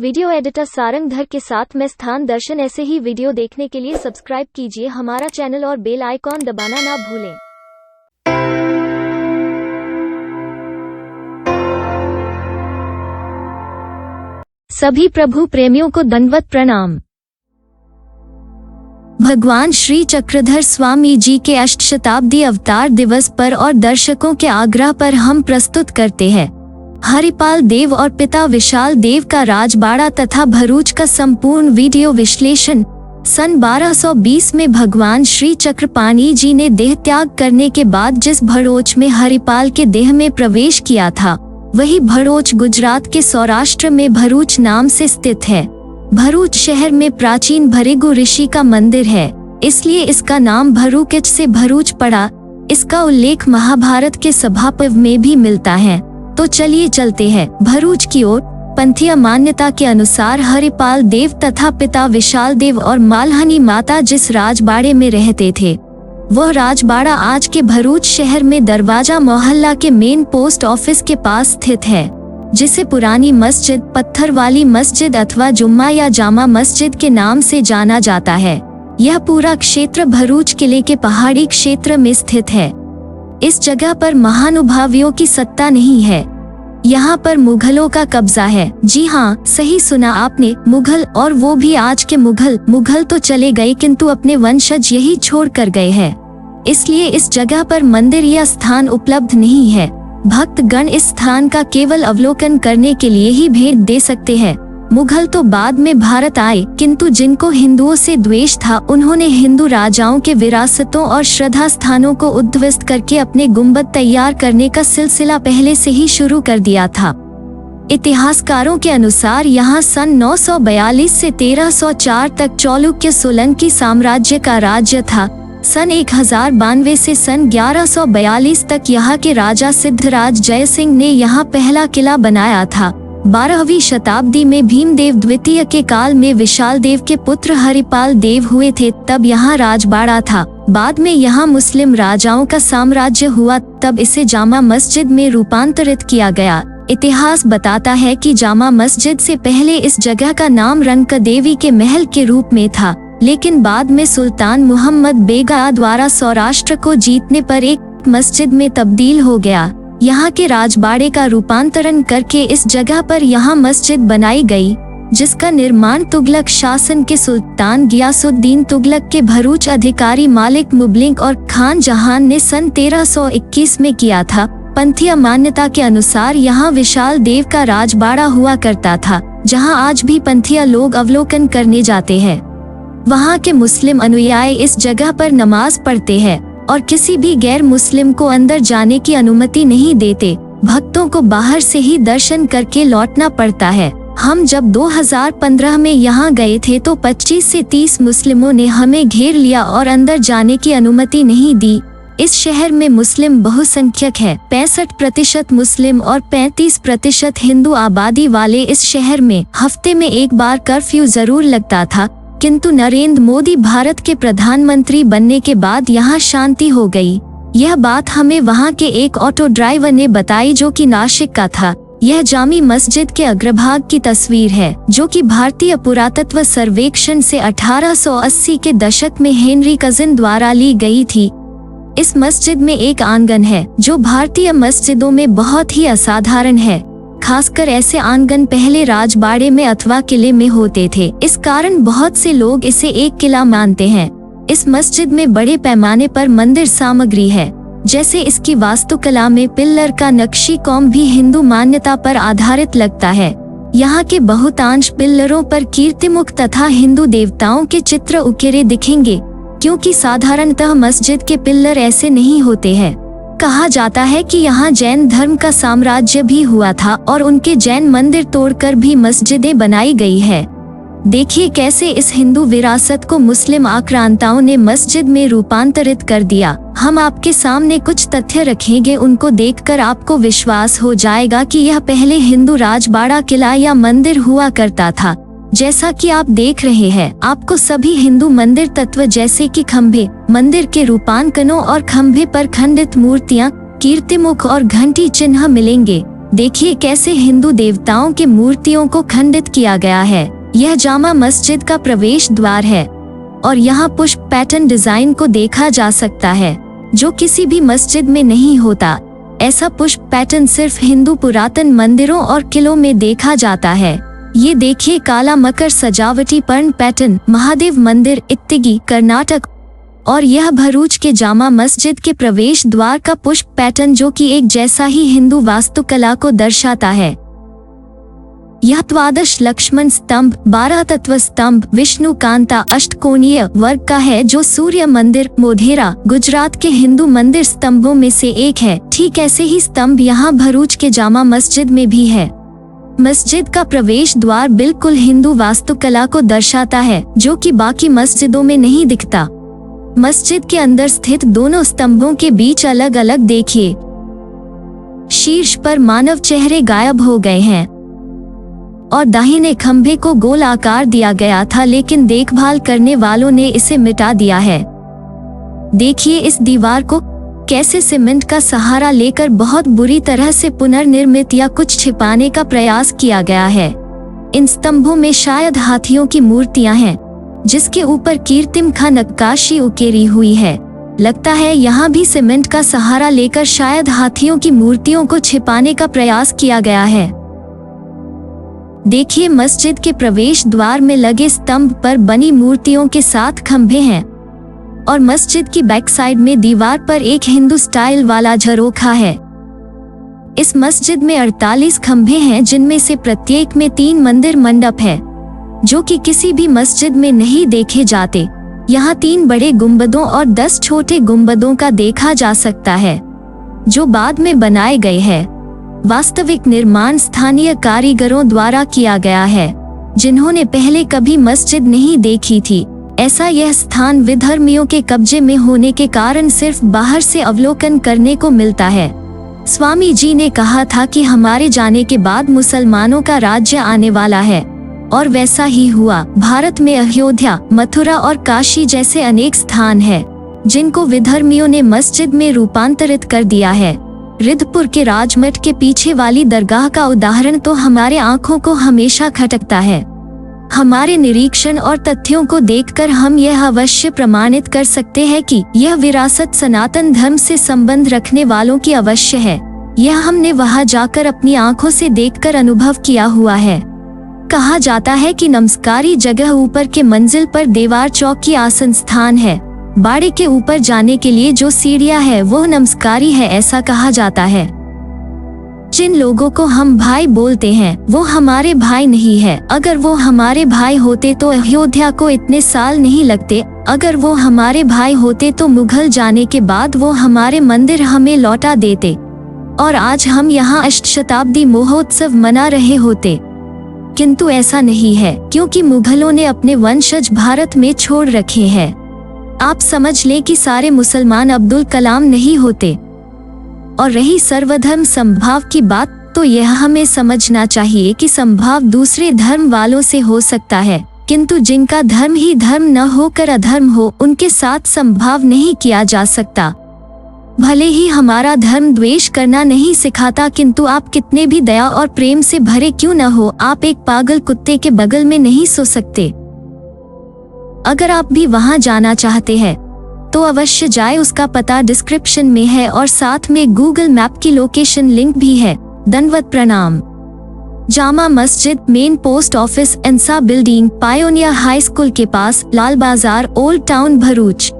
Video editor Sarangdhar के साथ मैं स्थान दर्शन। ऐसे ही वीडियो देखने के लिए सब्सक्राइब कीजिए हमारा चैनल और बेल आइकॉन दबाना ना भूलें। सभी प्रभु प्रेमियों को दंडवत प्रणाम। भगवान श्री चक्रधर स्वामी जी के अष्टशताब्दी अवतार दिवस पर और दर्शकों के आग्रह पर हम प्रस्तुत करते हैं हरिपाल देव और पिता विशाल देव का राजबाड़ा तथा भरूच का संपूर्ण वीडियो विश्लेषण। सन 1220 में भगवान श्री चक्रपाणी जी ने देह त्याग करने के बाद जिस भड़ोच में हरिपाल के देह में प्रवेश किया था, वही भड़ोच गुजरात के सौराष्ट्र में भरूच नाम से स्थित है। भरूच शहर में प्राचीन भृगु ऋषि का मंदिर है, इसलिए इसका नाम भरूकिच से भरूच पड़ा। इसका उल्लेख महाभारत के सभापर्व में भी मिलता है। तो चलिए चलते हैं भरूच की ओर। पंथीय मान्यता के अनुसार हरिपाल देव तथा पिता विशाल देव और मालहनी माता जिस राजबाड़े में रहते थे, वह राजबाड़ा आज के भरूच शहर में दरवाजा मोहल्ला के मेन पोस्ट ऑफिस के पास स्थित है, जिसे पुरानी मस्जिद, पत्थर वाली मस्जिद अथवा जुम्मा या जामा मस्जिद के नाम से जाना जाता है। यह पूरा क्षेत्र भरूच किले के पहाड़ी क्षेत्र में स्थित है। इस जगह पर महानुभावियों की सत्ता नहीं है, यहाँ पर मुगलों का कब्जा है। जी हाँ, सही सुना आपने, मुगल। और वो भी आज के मुगल तो चले गए, किंतु अपने वंशज यही छोड़ कर गए हैं। इसलिए इस जगह पर मंदिर या स्थान उपलब्ध नहीं है। भक्तगण इस स्थान का केवल अवलोकन करने के लिए ही भेंट दे सकते हैं। मुगल तो बाद में भारत आए, किंतु जिनको हिंदुओं से द्वेष था, उन्होंने हिंदू राजाओं के विरासतों और श्रद्धा स्थानों को उद्ध्वस्त करके अपने गुंबद तैयार करने का सिलसिला पहले से ही शुरू कर दिया था। इतिहासकारों के अनुसार यहाँ सन 942 से 1304 तक चालुक्य सोलंकी साम्राज्य का राज्य था। सन 1092 से सन 1142 तक यहाँ के राजा सिद्धराज जयसिंह ने यहाँ पहला किला बनाया था। 12वीं शताब्दी में भीमदेव द्वितीय के काल में विशाल देव के पुत्र हरिपाल देव हुए थे, तब यहाँ राजबाड़ा था। बाद में यहाँ मुस्लिम राजाओं का साम्राज्य हुआ, तब इसे जामा मस्जिद में रूपांतरित किया गया। इतिहास बताता है कि जामा मस्जिद से पहले इस जगह का नाम रंक देवी के महल के रूप में था, लेकिन बाद में सुल्तान मोहम्मद बेगा द्वारा सौराष्ट्र को जीतने पर एक मस्जिद में तब्दील हो गया। यहाँ के राजबाड़े का रूपांतरण करके इस जगह पर यहाँ मस्जिद बनाई गई, जिसका निर्माण तुगलक शासन के सुल्तान गियासुद्दीन तुगलक के भरूच अधिकारी मालिक मुबलिक और खान जहान ने सन 1321 में किया था। पंथीय मान्यता के अनुसार यहाँ विशाल देव का राजबाड़ा हुआ करता था, जहाँ आज भी पंथीय लोग अवलोकन करने जाते हैं। वहाँ के मुस्लिम अनुयायी इस जगह पर नमाज पढ़ते हैं और किसी भी गैर मुस्लिम को अंदर जाने की अनुमति नहीं देते। भक्तों को बाहर से ही दर्शन करके लौटना पड़ता है। हम जब 2015 में यहाँ गए थे तो 25 से 30 मुस्लिमों ने हमें घेर लिया और अंदर जाने की अनुमति नहीं दी। इस शहर में मुस्लिम बहुसंख्यक है, 65% मुस्लिम और 35% हिंदू आबादी वाले इस शहर में हफ्ते में एक बार कर्फ्यू जरूर लगता था, किंतु नरेंद्र मोदी भारत के प्रधानमंत्री बनने के बाद यहाँ शांति हो गई। यह बात हमें वहाँ के एक ऑटो ड्राइवर ने बताई, जो कि नासिक का था। यह जामी मस्जिद के अग्रभाग की तस्वीर है, जो कि भारतीय पुरातत्व सर्वेक्षण से 1880 के दशक में हेनरी कजिन द्वारा ली गई थी। इस मस्जिद में एक आंगन है, जो भारतीय मस्जिदों में बहुत ही असाधारण है। खासकर ऐसे आंगन पहले राजबाड़े में अथवा किले में होते थे। इस कारण बहुत से लोग इसे एक किला मानते हैं। इस मस्जिद में बड़े पैमाने पर मंदिर सामग्री है, जैसे इसकी वास्तुकला में पिल्लर का नक्शी कौम भी हिंदू मान्यता पर आधारित लगता है। यहाँ के बहुतांश पिल्लरों पर कीर्तिमुख तथा हिंदू देवताओं के चित्र उकेरे दिखेंगे, क्योंकि साधारणतः मस्जिद के पिल्लर ऐसे नहीं होते हैं। कहा जाता है कि यहाँ जैन धर्म का साम्राज्य भी हुआ था और उनके जैन मंदिर तोड़कर भी मस्जिदें बनाई गई है। देखिए कैसे इस हिंदू विरासत को मुस्लिम आक्रांताओं ने मस्जिद में रूपांतरित कर दिया। हम आपके सामने कुछ तथ्य रखेंगे, उनको देखकर आपको विश्वास हो जाएगा कि यह पहले हिंदू राजबाड़ा, किला या मंदिर हुआ करता था। जैसा कि आप देख रहे हैं, आपको सभी हिंदू मंदिर तत्व जैसे कि खंभे, मंदिर के रूपांकनों और खंभे पर खंडित मूर्तियां, कीर्तिमुख और घंटी चिन्ह मिलेंगे। देखिए कैसे हिंदू देवताओं के मूर्तियों को खंडित किया गया है। यह जामा मस्जिद का प्रवेश द्वार है और यहाँ पुष्प पैटर्न डिजाइन को देखा जा सकता है, जो किसी भी मस्जिद में नहीं होता। ऐसा पुष्प पैटर्न सिर्फ हिंदू पुरातन मंदिरों और किलों में देखा जाता है। ये देखिए काला मकर सजावटी पर्ण पैटर्न, महादेव मंदिर, इत्तिगी, कर्नाटक। और यह भरूच के जामा मस्जिद के प्रवेश द्वार का पुष्प पैटर्न, जो कि एक जैसा ही हिंदू वास्तुकला को दर्शाता है। यह द्वादश लक्ष्मण स्तंभ, 12 तत्व स्तंभ, विष्णु कांता अष्टकोणीय वर्ग का है, जो सूर्य मंदिर, मोढेरा, गुजरात के हिंदू मंदिर स्तंभों में से एक है। ठीक ऐसे ही स्तंभ यहाँ भरूच के जामा मस्जिद में भी है। मस्जिद का प्रवेश द्वार बिल्कुल हिंदू वास्तुकला को दर्शाता है, जो कि बाकी मस्जिदों में नहीं दिखता। मस्जिद के अंदर स्थित दोनों स्तंभों के बीच अलग अलग देखिए शीर्ष पर मानव चेहरे गायब हो गए हैं और दाहिने खंभे को गोल आकार दिया गया था, लेकिन देखभाल करने वालों ने इसे मिटा दिया है। देखिए इस दीवार को कैसे सीमेंट का सहारा लेकर बहुत बुरी तरह से पुनर्निर्मित या कुछ छिपाने का प्रयास किया गया है। इन स्तंभों में शायद हाथियों की मूर्तियां हैं, जिसके ऊपर कीर्तिम खा नक्काशी उकेरी हुई है। लगता है यहाँ भी सीमेंट का सहारा लेकर शायद हाथियों की मूर्तियों को छिपाने का प्रयास किया गया है। देखिए मस्जिद के प्रवेश द्वार में लगे स्तंभ पर बनी मूर्तियों के साथ खंभे हैं और मस्जिद की बैक साइड में दीवार पर एक हिंदू स्टाइल वाला झरोखा है। इस मस्जिद में 48 खंभे हैं, जिनमें से प्रत्येक में 3 मंदिर मंडप है, जो कि किसी भी मस्जिद में नहीं देखे जाते। यहाँ 3 बड़े गुंबदों और 10 छोटे गुंबदों का देखा जा सकता है, जो बाद में बनाए गए हैं। वास्तविक निर्माण स्थानीय कारीगरों द्वारा किया गया है, जिन्होंने पहले कभी मस्जिद नहीं देखी थी। ऐसा यह स्थान विधर्मियों के कब्जे में होने के कारण सिर्फ बाहर से अवलोकन करने को मिलता है। स्वामी जी ने कहा था कि हमारे जाने के बाद मुसलमानों का राज्य आने वाला है, और वैसा ही हुआ। भारत में अयोध्या, मथुरा और काशी जैसे अनेक स्थान हैं, जिनको विधर्मियों ने मस्जिद में रूपांतरित कर दिया है। रिद्धपुर के राजमठ के पीछे वाली दरगाह का उदाहरण तो हमारे आंखों को हमेशा खटकता है। हमारे निरीक्षण और तथ्यों को देखकर हम यह अवश्य प्रमाणित कर सकते हैं कि यह विरासत सनातन धर्म से संबंध रखने वालों की अवश्य है। यह हमने वहां जाकर अपनी आंखों से देखकर अनुभव किया हुआ है। कहा जाता है कि नमस्कारी जगह ऊपर के मंजिल पर देवार चौक की आसन स्थान है। बाड़े के ऊपर जाने के लिए जो सीढ़ियां है वो नमस्कारी है, ऐसा कहा जाता है। जिन लोगों को हम भाई बोलते हैं वो हमारे भाई नहीं है। अगर वो हमारे भाई होते तो अयोध्या को इतने साल नहीं लगते। अगर वो हमारे भाई होते तो मुगल जाने के बाद वो हमारे मंदिर हमें लौटा देते और आज हम यहाँ अष्टशताब्दी महोत्सव मना रहे होते। किंतु ऐसा नहीं है, क्योंकि मुगलों ने अपने वंशज भारत में छोड़ रखे हैं। आप समझ लें कि सारे मुसलमान अब्दुल कलाम नहीं होते। और रही सर्वधर्म समभाव की बात, तो यह हमें समझना चाहिए कि समभाव दूसरे धर्म वालों से हो सकता है, किंतु जिनका धर्म ही धर्म न होकर अधर्म हो, उनके साथ समभाव नहीं किया जा सकता। भले ही हमारा धर्म द्वेष करना नहीं सिखाता, किंतु आप कितने भी दया और प्रेम से भरे क्यों न हो, आप एक पागल कुत्ते के बगल में नहीं सो सकते। अगर आप भी वहां जाना चाहते हैं तो अवश्य जाए। उसका पता डिस्क्रिप्शन में है और साथ में गूगल मैप की लोकेशन लिंक भी है। दंडवत प्रणाम। Jama Masjid, main post office, इंसा बिल्डिंग, पायोनियर हाई स्कूल के पास, लाल बाजार, ओल्ड टाउन, भरूच।